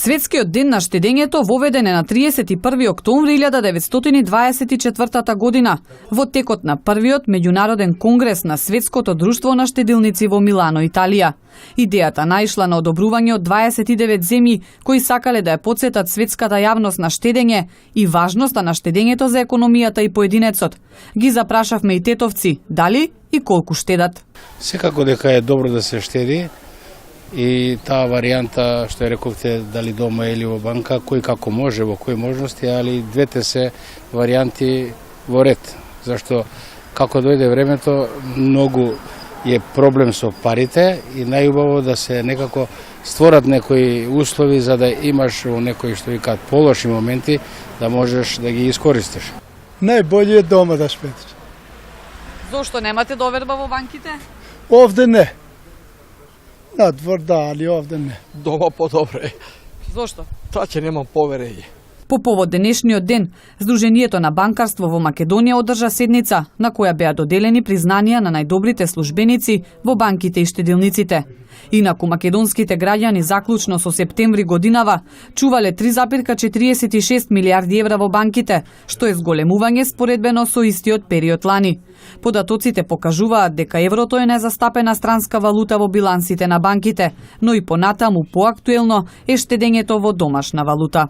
Светскиот ден на штедењето воведен е на 31 октомври 1924 година во текот на првиот меѓународен конгрес на Светското друштво на штедилници во Милано, Италија. Идејата наишла на одобрување од 29 земји кои сакале да ја потсетат светската јавност на штедење и важноста на штедењето за економијата и поединецот. Ги запрашавме и тетовци дали и колку штедат. Секако дека е добро да се штеди и таа варијанта што ја рековте дали дома или во банка, кој како може, во кои можности, али двете се варијанти во ред. Зашто како дојде времето, многу е проблем со парите и најубаво да се некако створат некои услови за да имаш во некои што викаат полоши моменти да можеш да ги искористиш. Најбоље е дома да штедиш. Зошто немате доверба во банките? Овде не. На двор да, али овде не. Дома подобре. Зошто? Тоа ќе немам поверење. По повод денешниот ден, Сдруженијето на банкарство во Македонија одржа седница на која беа доделени признанија на најдобрите службеници во банките и штедилниците. Инаку македонските граѓани заклучно со септември годинава чувале 3,46 милиарди евра во банките, што е зголемување споредбено со истиот период лани. Податоците покажуваат дека еврото е незастапена странска валута во билансите на банките, но и понатаму поактуелно е штедењето во домашна валута.